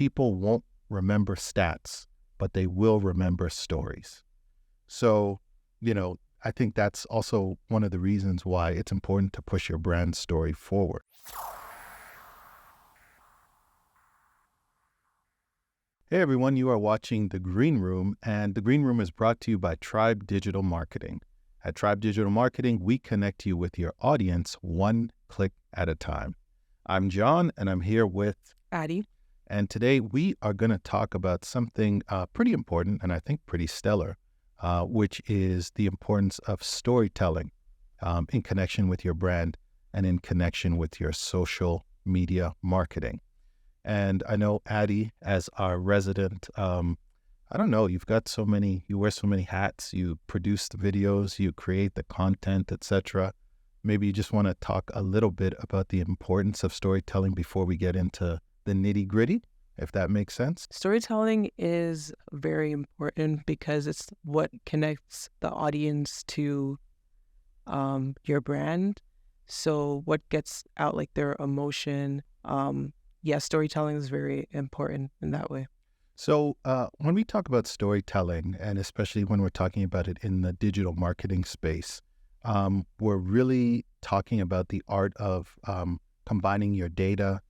people won't remember stats, but they will remember stories. So, I think that's also one of the reasons why it's important to push your brand story forward. Hey everyone, you are watching The Green Room, and The Green Room is brought to you by Tribe Digital Marketing. At Tribe Digital Marketing, we connect you with your audience one click at a time. I'm John, and I'm here with Ade. And today we are going to talk about something pretty important and I think pretty stellar, which is the importance of storytelling in connection with your brand and in connection with your social media marketing. And I know Ade, as our resident, I don't know, you wear so many hats, you produce the videos, you create the content, etc. Maybe you just want to talk a little bit about the importance of storytelling before we get into the nitty gritty, if that makes sense. Storytelling is very important because it's what connects the audience to your brand. So what gets out like their emotion. Storytelling is very important in that way. So when we talk about storytelling, and especially when we're talking about it in the digital marketing space, we're really talking about the art of combining your data,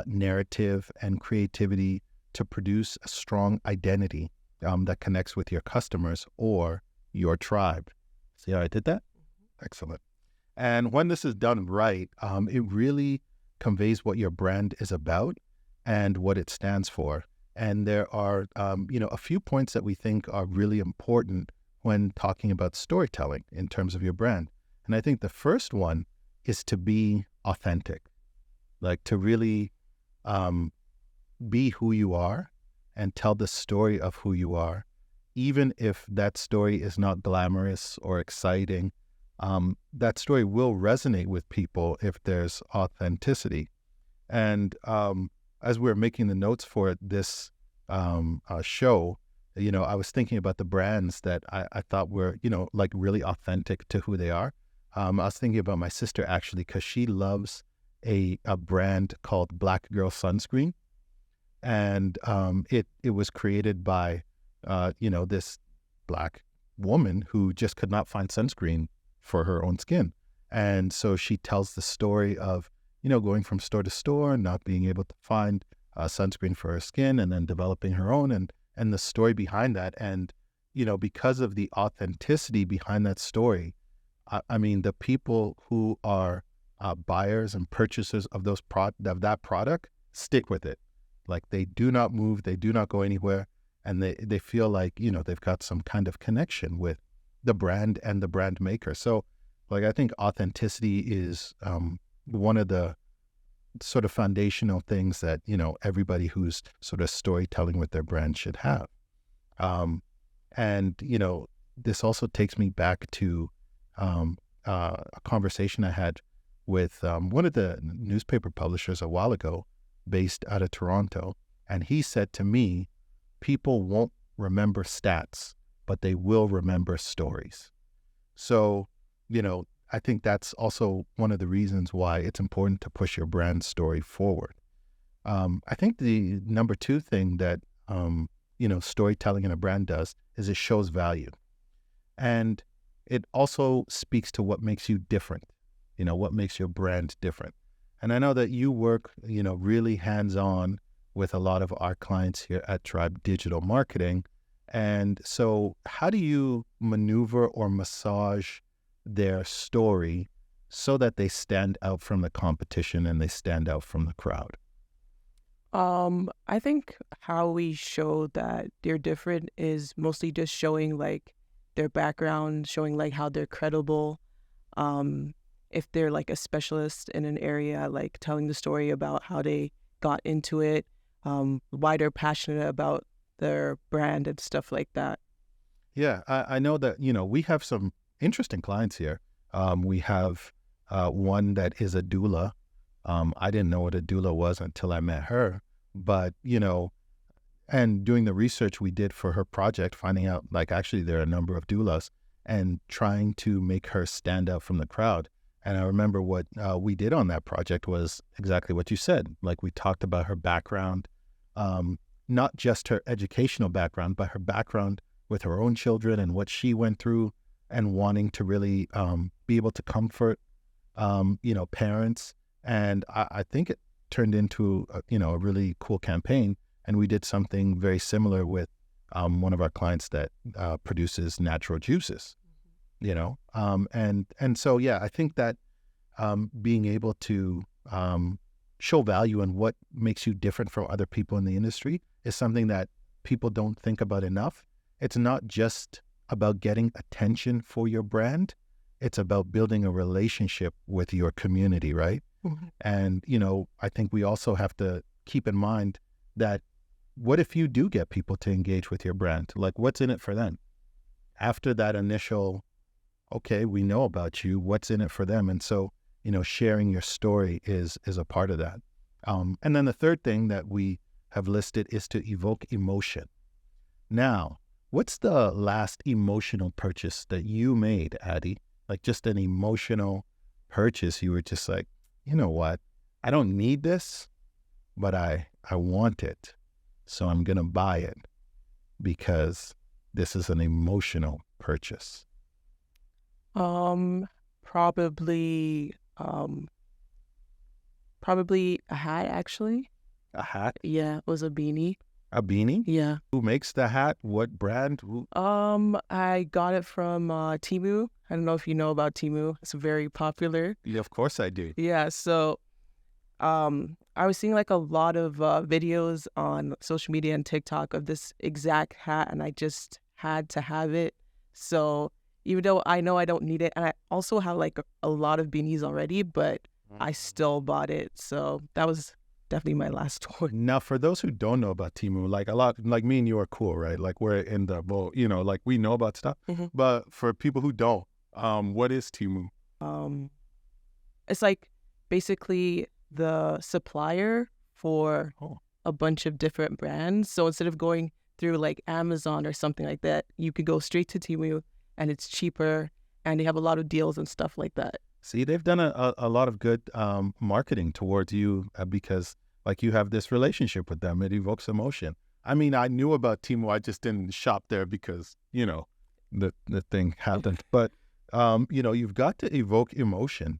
narrative, and creativity to produce a strong identity that connects with your customers or your tribe. See how I did that? Excellent. And when this is done right, it really conveys what your brand is about and what it stands for. And there are, a few points that we think are really important when talking about storytelling in terms of your brand. And I think the first one is to be authentic, like to really be who you are and tell the story of who you are, even if that story is not glamorous or exciting. That story will resonate with people if there's authenticity. And as we're making the notes for this show, I was thinking about the brands that I thought were, like really authentic to who they are. I was thinking about my sister actually, because she loves a brand called Black Girl Sunscreen. And it was created by, this Black woman who just could not find sunscreen for her own skin. And so she tells the story of, going from store to store, not being able to find sunscreen for her skin, and then developing her own and the story behind that. And, because of the authenticity behind that story, I mean, the people who are buyers and purchasers of that product stick with it. Like they do not move, they do not go anywhere. And they feel like, they've got some kind of connection with the brand and the brand maker. So like, I think authenticity is one of the sort of foundational things that, everybody who's sort of storytelling with their brand should have. And, this also takes me back to a conversation I had with one of the newspaper publishers a while ago based out of Toronto. And he said to me, people won't remember stats, but they will remember stories. So, I think that's also one of the reasons why it's important to push your brand story forward. I think the number two thing that, storytelling in a brand does is it shows value. And it also speaks to what makes you different, what makes your brand different. And I know that you work, really hands-on with a lot of our clients here at Tribe Digital Marketing. And so how do you maneuver or massage their story so that they stand out from the competition and they stand out from the crowd? I think how we show that they're different is mostly just showing like their background, showing like how they're credible. If they're like a specialist in an area, like telling the story about how they got into it, why they're passionate about their brand and stuff like that. Yeah, I know that, we have some interesting clients here. We have one that is a doula. I didn't know what a doula was until I met her, but, and doing the research we did for her project, finding out like actually there are a number of doulas and trying to make her stand out from the crowd. And I remember what we did on that project was exactly what you said. Like we talked about her background, not just her educational background, but her background with her own children and what she went through, and wanting to really be able to comfort, parents. And I think it turned into a really cool campaign. And we did something very similar with one of our clients that produces natural juices. And so I think that being able to show value in what makes you different from other people in the industry is something that people don't think about enough. It's not just about getting attention for your brand. It's about building a relationship with your community, right? Mm-hmm. And, I think we also have to keep in mind that what if you do get people to engage with your brand? Like, what's in it for them? After that initial, okay, we know about you, what's in it for them? And so, sharing your story is a part of that. And then the third thing that we have listed is to evoke emotion. Now, what's the last emotional purchase that you made, Ade? Like just an emotional purchase. You were just like, you know what? I don't need this, but I want it. So I'm going to buy it because this is an emotional purchase. Probably a hat, actually. A hat? Yeah, it was a beanie. A beanie? Yeah. Who makes the hat? What brand? I got it from Temu. I don't know if you know about Temu. It's very popular. Yeah, of course I do. Yeah, so I was seeing like a lot of videos on social media and TikTok of this exact hat, and I just had to have it. So even though I know I don't need it, and I also have like a lot of beanies already, but I still bought it. So that was definitely my last one. Now, for those who don't know about Temu, like a lot, like me and you are cool, right? Like we're in the boat, like we know about stuff. Mm-hmm. But for people who don't, what is Temu? It's like basically the supplier for a bunch of different brands. So instead of going through like Amazon or something like that, you could go straight to Temu, and it's cheaper, and they have a lot of deals and stuff like that. See, they've done a lot of good marketing towards you because like you have this relationship with them. It evokes emotion. I mean, I knew about Temu. I just didn't shop there because, the thing happened. But, you've got to evoke emotion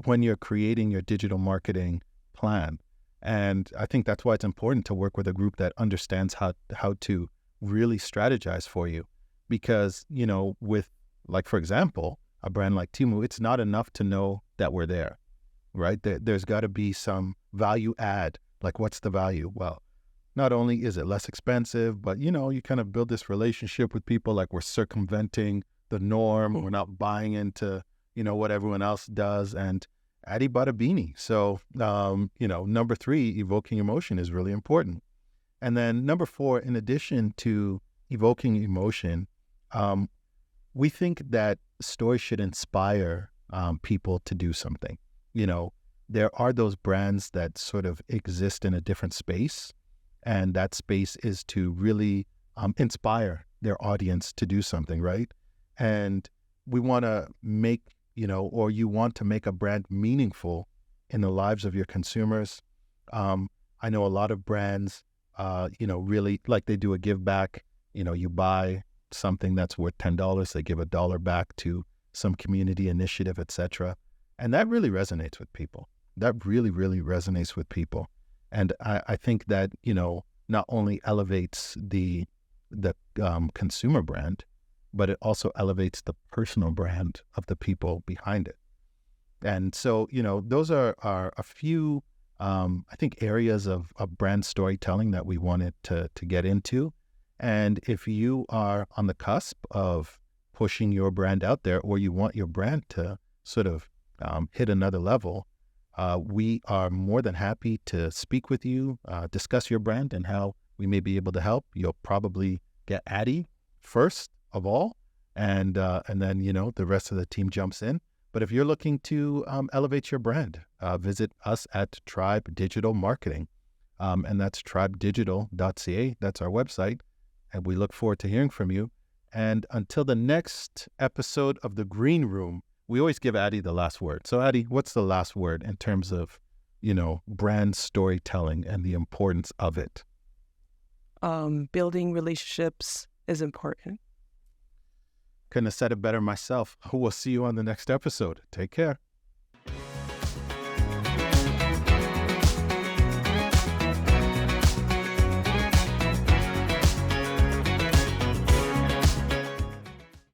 when you're creating your digital marketing plan. And I think that's why it's important to work with a group that understands how to really strategize for you. Because, with, like, for example, a brand like Temu, it's not enough to know that we're there, right? There's got to be some value add. Like, what's the value? Well, not only is it less expensive, but, you kind of build this relationship with people, like we're circumventing the norm. We're not buying into, what everyone else does. And Ade bought a beanie. So, number 3, evoking emotion is really important. And then number 4, in addition to evoking emotion, we think that stories should inspire people to do something. There are those brands that sort of exist in a different space, and that space is to really inspire their audience to do something, right? And we want to make, or you want to make a brand meaningful in the lives of your consumers. I know a lot of brands, really, like they do a give back. You buy something that's worth $10, they give $1 back to some community initiative, etc. And that really resonates with people. That really, really resonates with people. And I think that, not only elevates the consumer brand, but it also elevates the personal brand of the people behind it. And so, those are a few, I think, areas of brand storytelling that we wanted to get into. And if you are on the cusp of pushing your brand out there, or you want your brand to sort of hit another level, we are more than happy to speak with you, discuss your brand and how we may be able to help. You'll probably get Ade first of all, and then, the rest of the team jumps in. But if you're looking to elevate your brand, visit us at Tribe Digital Marketing. And that's tribedigital.ca. That's our website. And we look forward to hearing from you. And until the next episode of The Green Room, we always give Ade the last word. So Ade, what's the last word in terms of brand storytelling and the importance of it? Building relationships is important. Couldn't have said it better myself. We'll see you on the next episode. Take care.